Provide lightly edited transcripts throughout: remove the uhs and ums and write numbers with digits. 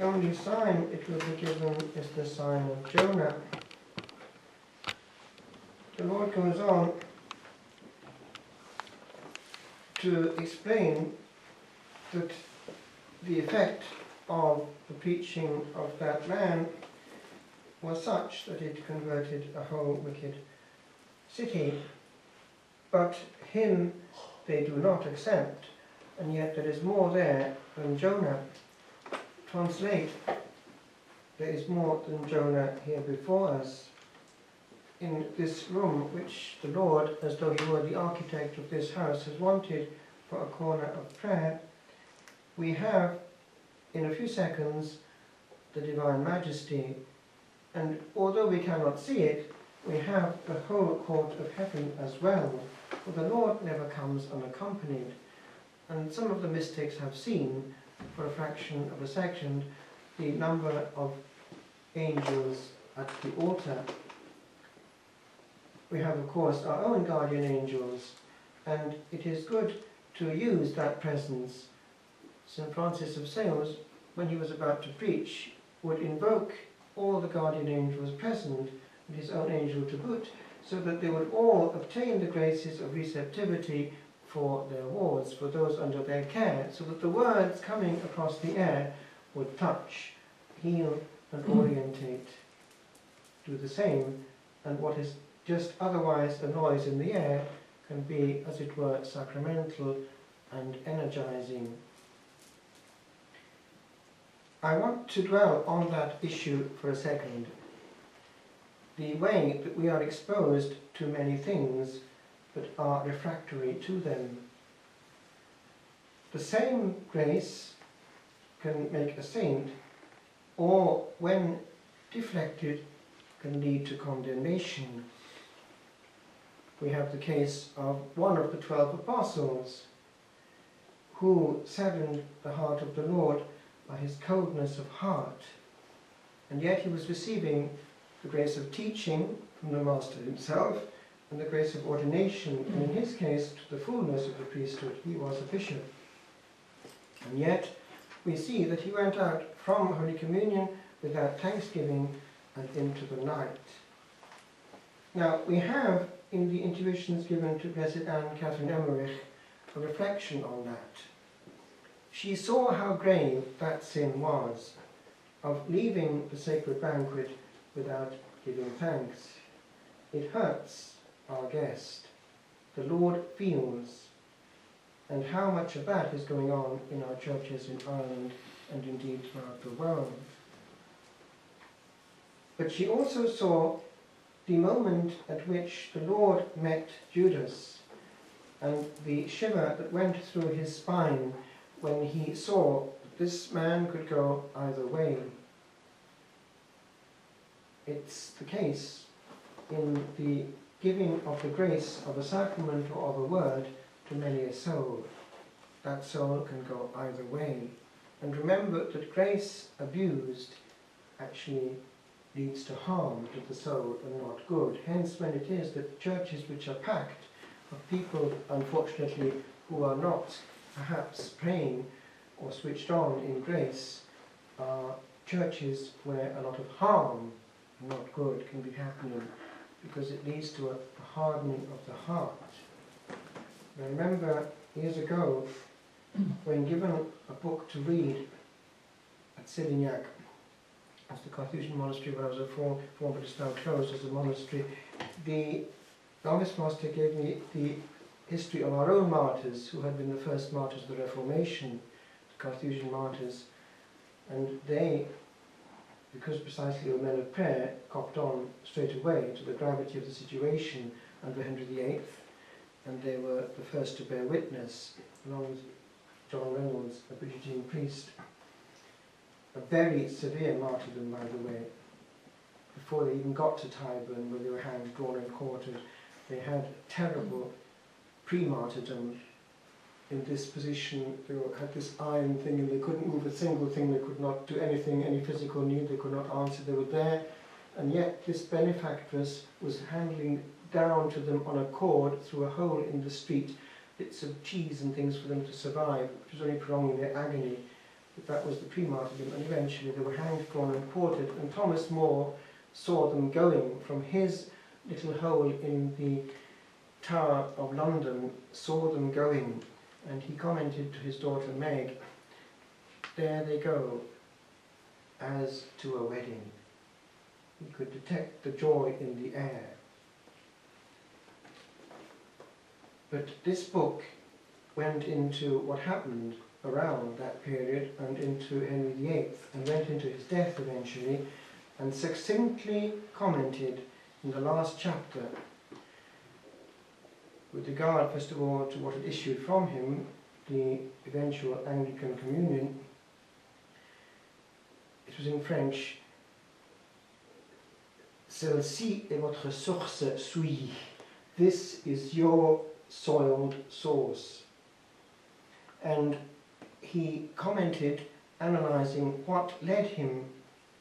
only sign it will be given is the sign of Jonah. The Lord goes on to explain that the effect of the preaching of that man was such that it converted a whole wicked city. But him they do not accept, and yet there is more there than Jonah. Translate, there is more than Jonah here before us. In this room, which the Lord, as though he were the architect of this house, has wanted for a corner of prayer, we have, in a few seconds, the Divine Majesty, and although we cannot see it, we have the whole court of heaven as well, for the Lord never comes unaccompanied. And some of the mystics have seen, for a fraction of a second, the number of angels at the altar. We have, of course, our own guardian angels, and it is good to use that presence. St. Francis of Sales, when he was about to preach, would invoke all the guardian angels present, and his own angel to boot, so that they would all obtain the graces of receptivity for their wards, for those under their care, so that the words coming across the air would touch, heal, and orientate. Do the same, and what is just otherwise a noise in the air can be, as it were, sacramental and energizing. I want to dwell on that issue for a second. The way that we are exposed to many things but are refractory to them. The same grace can make a saint, or when deflected, can lead to condemnation. We have the case of one of the 12 apostles who saddened the heart of the Lord by his coldness of heart, and yet he was receiving the grace of teaching from the Master himself and the grace of ordination, and in his case to the fullness of the priesthood. He was a bishop, and yet we see that he went out from Holy Communion without thanksgiving and into the night. Now we have in the intuitions given to Blessed Anne Catherine Emmerich a reflection on that. She saw how grave that sin was, of leaving the sacred banquet without giving thanks. It hurts our guest. The Lord feels, and how much of that is going on in our churches in Ireland and indeed throughout the world. But she also saw the moment at which the Lord met Judas, and the shiver that went through his spine when he saw that this man could go either way. It's the case in the giving of the grace of a sacrament or of a word to many a soul. That soul can go either way. And remember that grace abused actually leads to harm to the soul and not good. Hence, when it is that churches which are packed of people, unfortunately, who are not perhaps praying or switched on in grace, are churches where a lot of harm, not good, can be happening, because it leads to a hardening of the heart. I remember years ago, when given a book to read at Sévignac, as the Carthusian monastery where I was a form, but it's now closed as a monastery, the novice master gave me the history of our own martyrs, who had been the first martyrs of the Reformation, the Carthusian martyrs, and they, because precisely they were men of prayer, copped on straight away to the gravity of the situation under Henry VIII, and they were the first to bear witness, along with John Reynolds, a Benedictine priest. A very severe martyrdom, by the way. Before they even got to Tyburn, where they were hanged, drawn and quartered, they had terrible pre-martyrdom in this position. They had this iron thing, and they couldn't move a single thing, they could not do anything, any physical need, they could not answer, they were there, and yet this benefactress was handing down to them on a cord through a hole in the street bits of cheese and things for them to survive, which was only prolonging their agony. That was the pre-martyrdom, and eventually they were hanged, drawn and quartered, and Thomas More saw them going from his little hole in the Tower of London, saw them going, and he commented to his daughter Meg, "There they go, as to a wedding." He could detect the joy in the air. But this book went into what happened around that period and into Henry VIII, and went into his death eventually, and succinctly commented in the last chapter with regard, first of all, to what had issued from him, the eventual Anglican Communion. It was in French. "Celle-ci est votre source souillée." This is your soiled source. And he commented, analysing what led him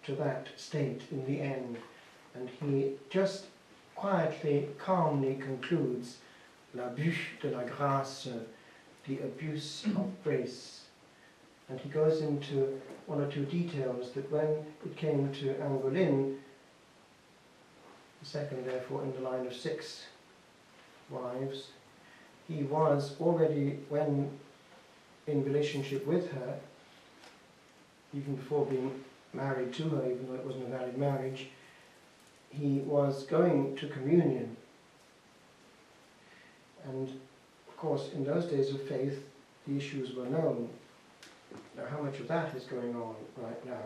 to that state in the end. And he just quietly, calmly concludes, "L'abus de la grâce," the abuse of grace. And he goes into one or two details that when it came to Anne Boleyn, the second therefore in the line of 6 wives, he was already, when in relationship with her, even before being married to her, even though it wasn't a valid marriage, he was going to communion. And of course, in those days of faith, the issues were known. Now, how much of that is going on right now?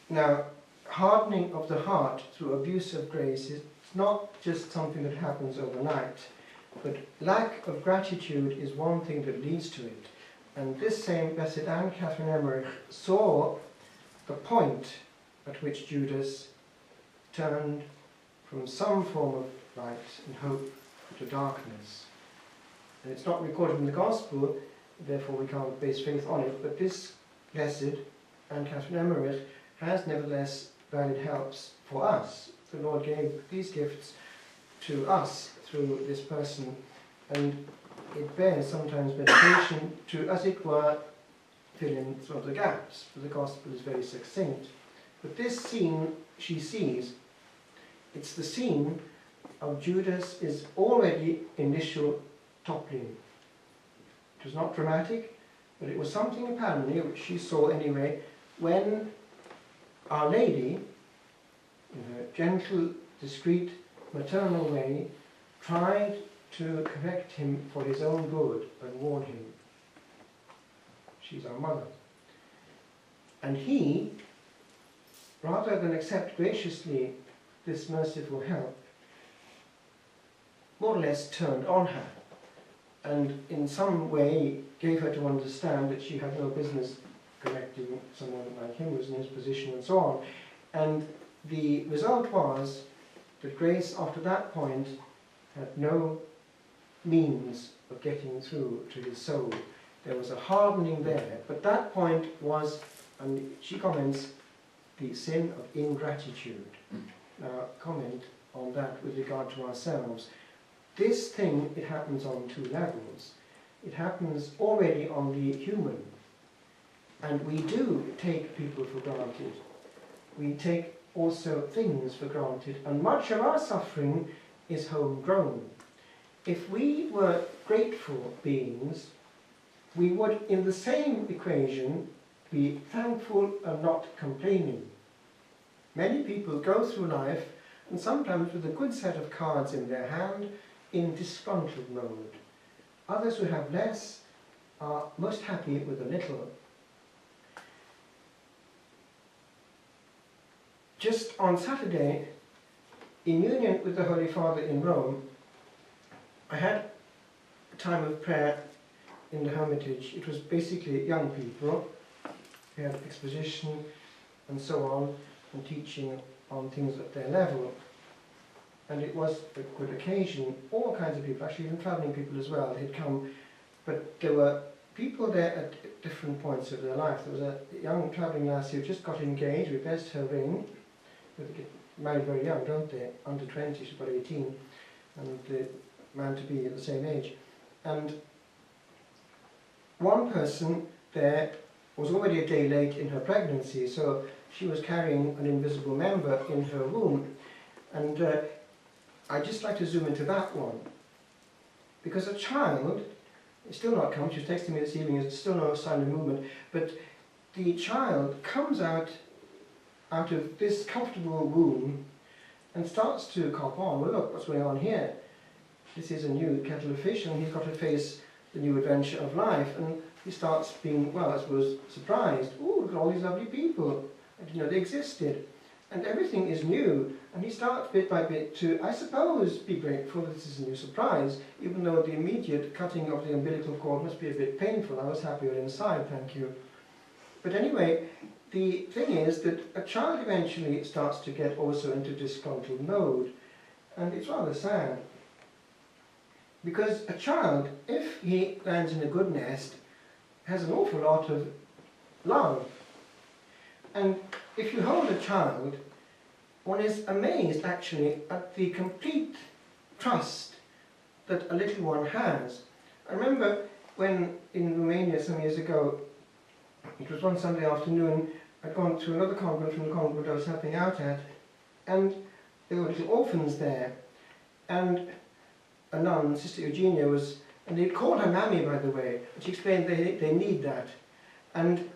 Now, hardening of the heart through abuse of grace is not just something that happens overnight, but lack of gratitude is one thing that leads to it. And this same Blessed Anne Catherine Emmerich saw the point at which Judas turned from some form of light and hope to darkness. And it's not recorded in the Gospel, therefore we can't base faith on it, but this Blessed Anne Catherine Emmerich has nevertheless valid helps for us. The Lord gave these gifts to us through this person, and it bears sometimes meditation to, as it were, fill in some of the gaps, for the Gospel is very succinct. But this scene she sees, it's the scene of Judas' already initial toppling. It was not dramatic, but it was something apparently which she saw anyway, when Our Lady, in her gentle, discreet, maternal way, tried to correct him for his own good and warn him. She's our mother. And he, rather than accept graciously this merciful help, more or less turned on her and in some way gave her to understand that she had no business correcting someone like him who was in his position and so on. And the result was that Grace, after that point, had no means of getting through to his soul. There was a hardening there, but that point was, and she comments, the sin of ingratitude. Now, comment on that with regard to ourselves. This thing, it happens on two levels. It happens already on the human, and we do take people for granted. We take also things for granted, and much of our suffering is homegrown. If we were grateful beings, we would, in the same equation, be thankful and not complaining. Many people go through life, and sometimes with a good set of cards in their hand, in disgruntled mode. Others who have less are most happy with a little. Just on Saturday, in union with the Holy Father in Rome, I had a time of prayer in the Hermitage. It was basically young people. We had exposition and so on, and teaching on things at their level. And it was a good occasion. All kinds of people, actually even travelling people as well, had come. But there were people there at different points of their life. There was a young travelling lass who just got engaged, reversed her ring. They get married very young, don't they? Under 20, she's about 18. And the man to be at the same age. And one person there was already a day late in her pregnancy, so she was carrying an invisible member in her womb. And I'd just like to zoom into that one. Because a child, it's still not come, she was texting me this evening, there's still no sign of movement, but the child comes out of this comfortable womb and starts to cop on. Well, look, what's going on here? This is a new kettle of fish, and he's got to face the new adventure of life. And he starts being, well, I suppose, surprised. Oh, look at all these lovely people. I didn't know they existed. And everything is new. And he starts bit by bit to, I suppose, be grateful that this is a new surprise, even though the immediate cutting of the umbilical cord must be a bit painful. I was happier inside, thank you. But anyway, the thing is that a child eventually starts to get also into disgruntled mode. And it's rather sad. Because a child, if he lands in a good nest, has an awful lot of love. And if you hold a child, one is amazed actually at the complete trust that a little one has. I remember when in Romania some years ago, it was one Sunday afternoon, I'd gone to another convent from the convent I was helping out at, and there were little orphans there, and a nun, Sister Eugenia, was, and they'd called her Mammy, by the way, and she explained they need that. And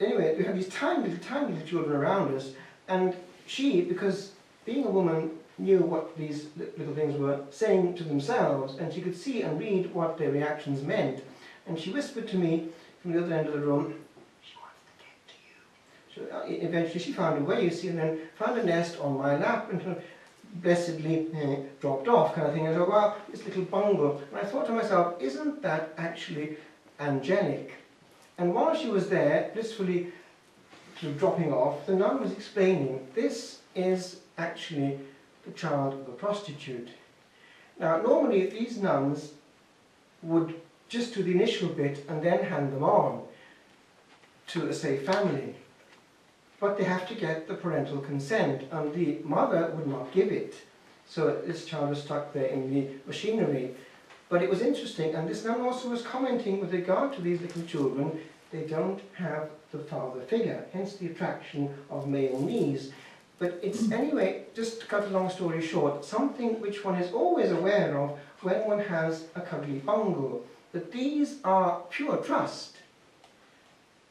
anyway, we had these tiny little children around us, and she, because being a woman, knew what these little things were saying to themselves, and she could see and read what their reactions meant. And she whispered to me from the other end of the room, "She wants to get to you." So eventually she found a way, you see, and then found a nest on my lap, and blessedly dropped off, kind of thing. I thought, wow, this little bungle. And I thought to myself, isn't that actually angelic? And while she was there, blissfully sort of dropping off, the nun was explaining, this is actually the child of a prostitute. Now, normally these nuns would just do the initial bit and then hand them on to a safe family. But they have to get the parental consent, and the mother would not give it. So this child was stuck there in the machinery. But it was interesting, and this nun also was commenting with regard to these little children, they don't have the father figure, hence the attraction of male knees. But it's, anyway, just to cut a long story short, something which one is always aware of when one has a cuddly bungle, that these are pure trust,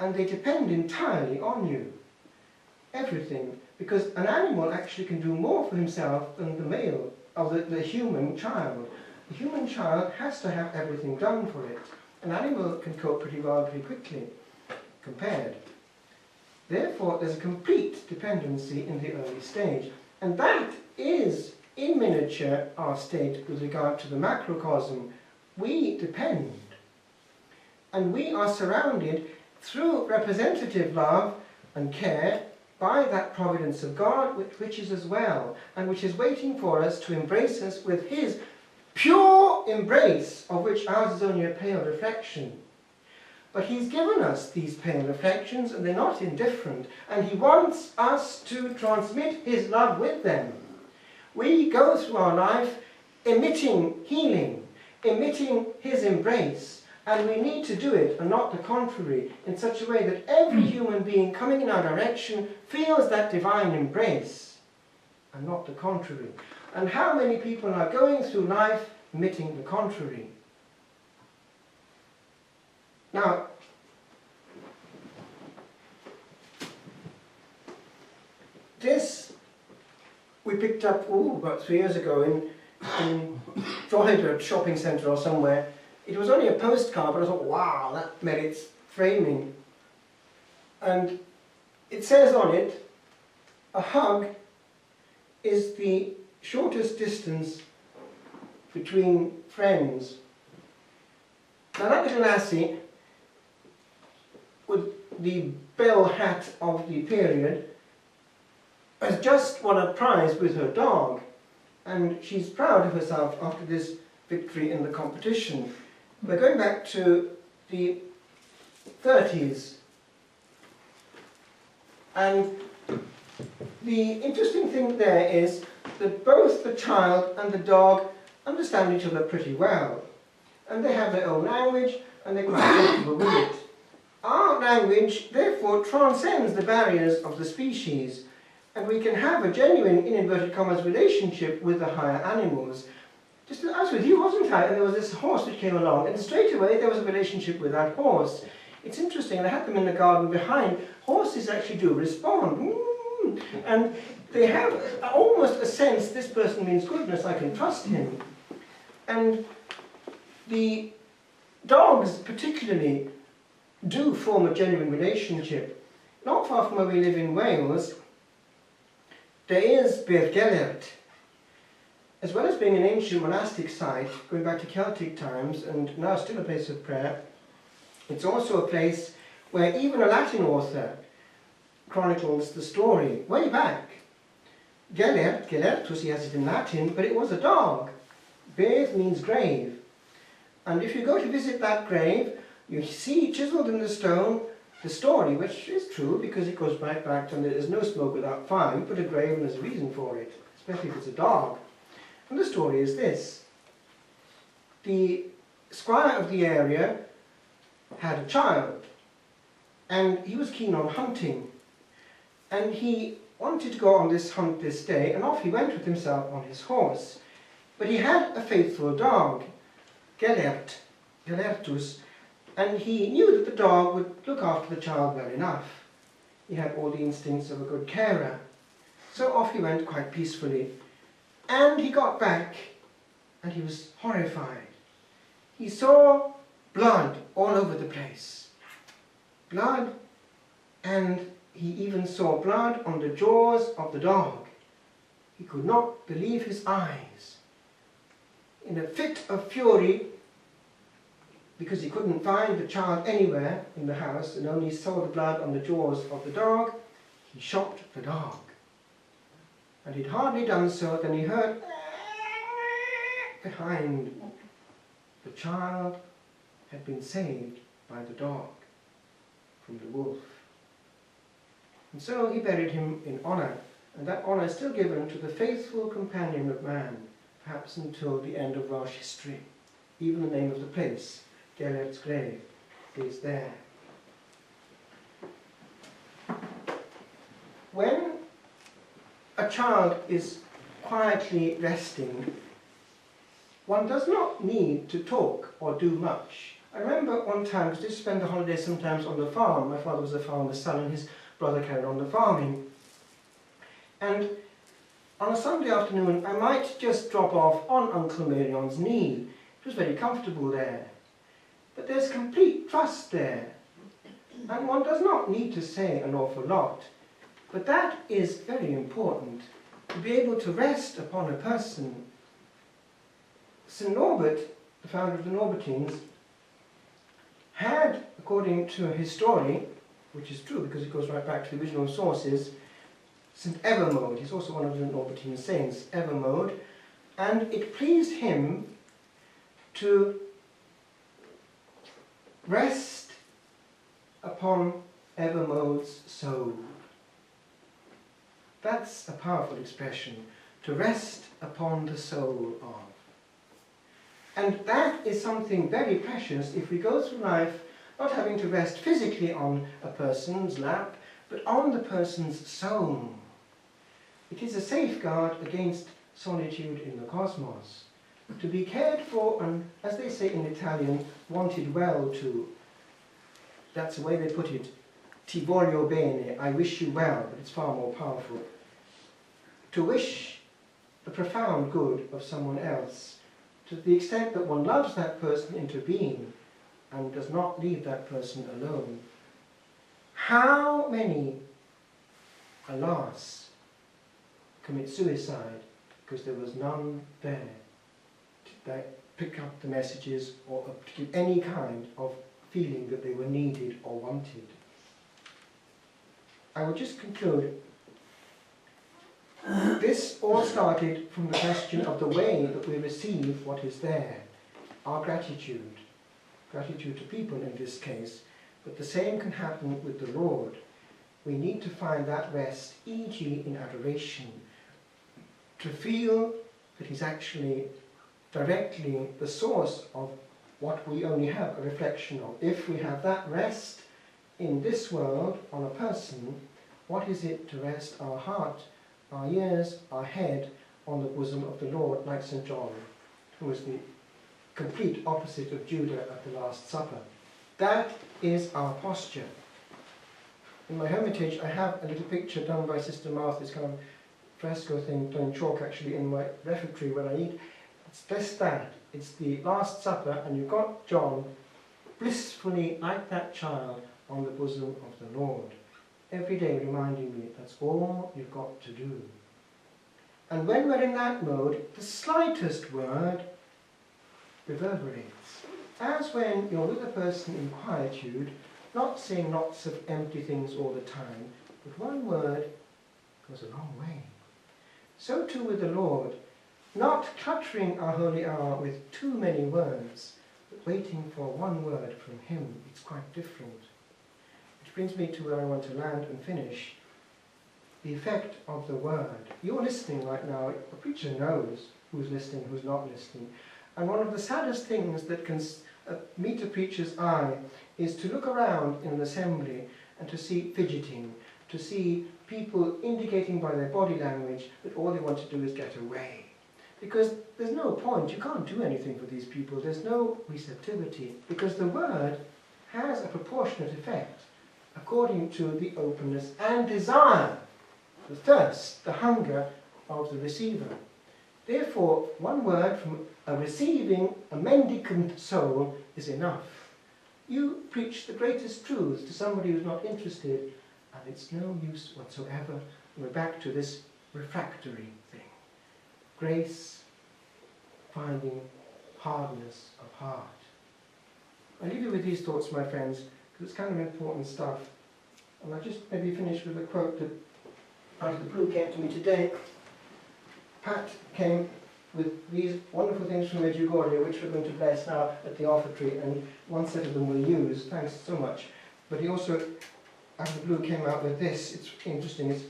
and they depend entirely on you. Everything, because an animal actually can do more for himself than the male, or the human child. The human child has to have everything done for it. An animal can cope pretty well pretty quickly, compared. Therefore, there's a complete dependency in the early stage. And that is, in miniature, our state with regard to the macrocosm. We depend. And we are surrounded through representative love and care by that providence of God, which is as well, and which is waiting for us to embrace us with His pure embrace, of which ours is only a pale reflection. But He's given us these pale reflections, and they're not indifferent, and He wants us to transmit His love with them. We go through our life emitting healing, emitting His embrace, and we need to do it, and not the contrary, in such a way that every human being coming in our direction feels that divine embrace, and not the contrary. And how many people are going through life emitting the contrary? Now, this we picked up about 3 years ago in Florida shopping centre or somewhere. It was only a postcard, but I thought, wow, that merits framing. And it says on it, a hug is the shortest distance between friends. Now that little lassie, with the bell hat of the period, has just won a prize with her dog, and she's proud of herself after this victory in the competition. We're going back to the 30s, and the interesting thing there is that both the child and the dog understand each other pretty well, and they have their own language, and they're quite comfortable with it. Our language, therefore, transcends the barriers of the species, and we can have a genuine, in inverted commas, relationship with the higher animals. Just as I was with you, wasn't I? And there was this horse which came along, and straight away there was a relationship with that horse. It's interesting, and I had them in the garden behind. Horses actually do respond. And they have almost a sense, this person means goodness, I can trust him. And the dogs particularly do form a genuine relationship. Not far from where we live in Wales, there is Beirdd Gelert. As well as being an ancient monastic site, going back to Celtic times, and now still a place of prayer, it's also a place where even a Latin author chronicles the story, way back. Gelert, Gelertus, he has it in Latin, but it was a dog. Beirdd means grave. And if you go to visit that grave, you see chiseled in the stone the story, which is true because it goes right back to, and there's no smoke without fire. You put a grave and there's a reason for it, especially if it's a dog. And the story is this. The squire of the area had a child, and he was keen on hunting. And he wanted to go on this hunt this day, and off he went with himself on his horse. But he had a faithful dog, Gelertus, and he knew that the dog would look after the child well enough. He had all the instincts of a good carer. So off he went quite peacefully. And he got back, and he was horrified. He saw blood all over the place. Blood, and he even saw blood on the jaws of the dog. He could not believe his eyes. In a fit of fury, because he couldn't find the child anywhere in the house and only saw the blood on the jaws of the dog, he shot the dog. And he'd hardly done so, then he heard behind. The child had been saved by the dog from the wolf. And so he buried him in honour, and that honour is still given to the faithful companion of man, perhaps until the end of Welsh history. Even the name of the place, Gelert's grave, is there. When a child is quietly resting, one does not need to talk or do much. I remember one time, because I used to spend the holidays sometimes on the farm. My father was a farmer's son and his brother carried on the farming. And on a Sunday afternoon, I might just drop off on Uncle Marion's knee. It was very comfortable there. But there's complete trust there. And one does not need to say an awful lot. But that is very important, to be able to rest upon a person. St. Norbert, the founder of the Norbertines, had, according to his story, which is true because it goes right back to the original sources, St. Evermode. He's also one of the Norbertine saints, Evermode, and it pleased him to rest upon Evermode's soul. That's a powerful expression, to rest upon the soul of. And that is something very precious if we go through life not having to rest physically on a person's lap, but on the person's soul. It is a safeguard against solitude in the cosmos. To be cared for and, as they say in Italian, wanted well to. That's the way they put it. Ti voglio bene, I wish you well, but it's far more powerful. To wish the profound good of someone else, to the extent that one loves that person into being and does not leave that person alone. How many, alas, commit suicide because there was none there to pick up the messages or to give any kind of feeling that they were needed or wanted? I will just conclude. This all started from the question of the way that we receive what is there, our gratitude. Gratitude to people in this case, but the same can happen with the Lord. We need to find that rest, e.g. in adoration, to feel that He's actually directly the source of what we only have a reflection of. If we have that rest in this world on a person, what is it to rest our heart, our ears, our head on the bosom of the Lord, like St. John, who was the complete opposite of Judah at the Last Supper? That is our posture. In my hermitage I have a little picture done by Sister Martha, this kind of fresco thing done in chalk actually in my refectory where I eat. It's just that. It's the Last Supper, and you've got John blissfully, like that child, on the bosom of the Lord. Every day reminding me that's all you've got to do. And when we're in that mode, the slightest word reverberates. As when you're with a person in quietude, not saying lots of empty things all the time, but one word goes a long way. So too with the Lord, not cluttering our holy hour with too many words, but waiting for one word from Him. It's quite different. Which brings me to where I want to land and finish. The effect of the word. You're listening right now. A preacher knows who's listening, who's not listening. And one of the saddest things that can meet a preacher's eye is to look around in an assembly and to see fidgeting, to see people indicating by their body language that all they want to do is get away. Because there's no point, you can't do anything for these people, there's no receptivity, because the word has a proportionate effect according to the openness and desire, the thirst, the hunger of the receiver. Therefore, one word from a receiving, a mendicant soul is enough. You preach the greatest truths to somebody who's not interested, and it's no use whatsoever. We're back to this refractory thing. Grace finding hardness of heart. I leave you with these thoughts, my friends, because it's kind of important stuff. And I'll just maybe finish with a quote that out of the blue came to me today. Pat came with these wonderful things from Medjugorje, which we're going to bless now at the offertory, and one set of them we'll use. Thanks so much. But he also, out of the blue, came out with this. It's interesting. It's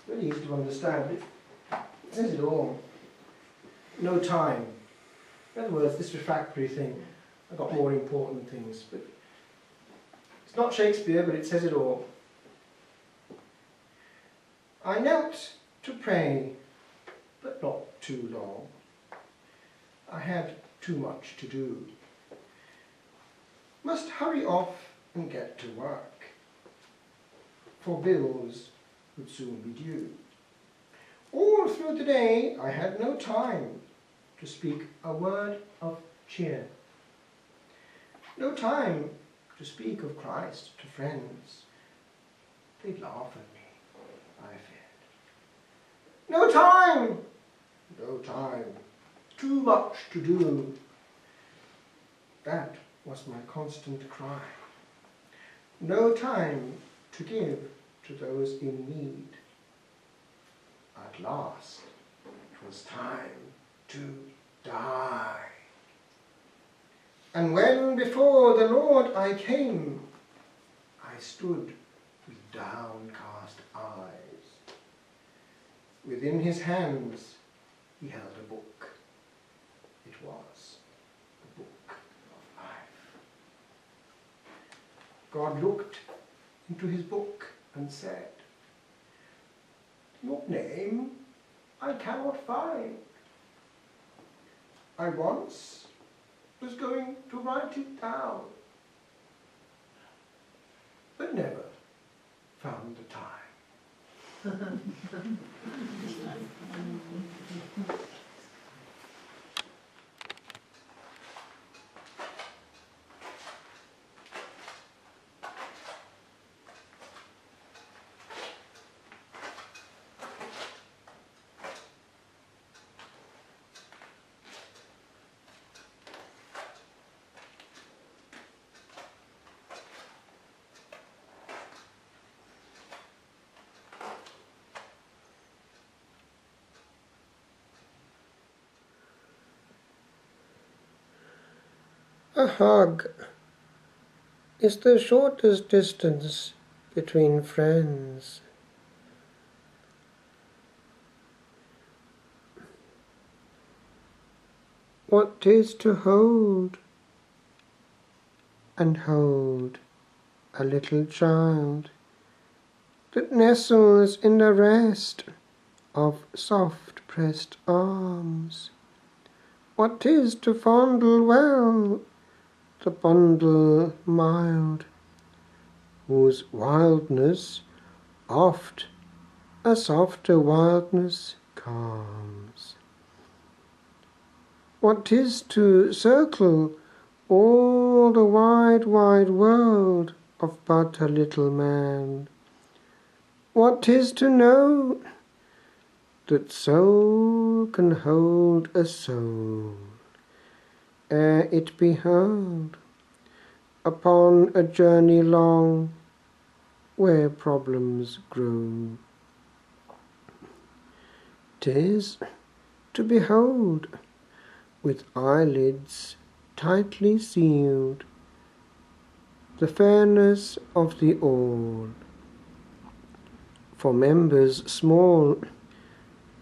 really easy to understand. It says it all. No time. In other words, this refractory thing, I've got more important things. But it's not Shakespeare, but it says it all. I knelt to pray, but not too long. I had too much to do. Must hurry off and get to work, for bills would soon be due. All through the day I had no time to speak a word of cheer. No time to speak of Christ to friends. They'd laugh at me, I feared. No time! No time. Too much to do. That was my constant cry. No time to give to those in need. At last, it was time to die. And when before the Lord I came, I stood with downcast eyes. Within his hands he held a book. It was the book of life. God looked into his book and said, your name I cannot find. I once was going to write it down, but never found the time. A hug is the shortest distance between friends. What 'tis to hold and hold a little child that nestles in the rest of soft pressed arms. What 'tis to fondle well the bundle mild, whose wildness oft a softer wildness calms. What 'tis to circle all the wide, wide world of but a little man. What 'tis to know that soul can hold a soul, ere it be hurled upon a journey long where problems grow. 'Tis to behold with eyelids tightly sealed the fairness of the all, for members small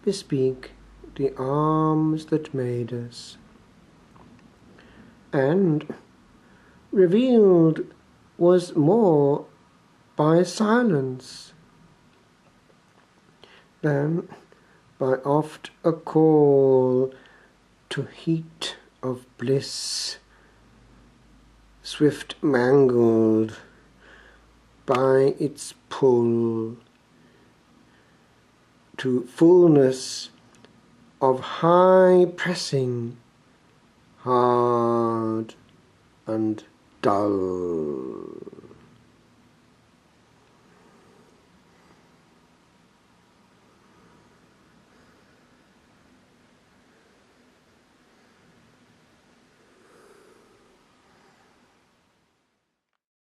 bespeak the arms that made us, and revealed was more by silence than by oft a call to heat of bliss, swift mangled by its pull, to fullness of high pressing, hard and dull.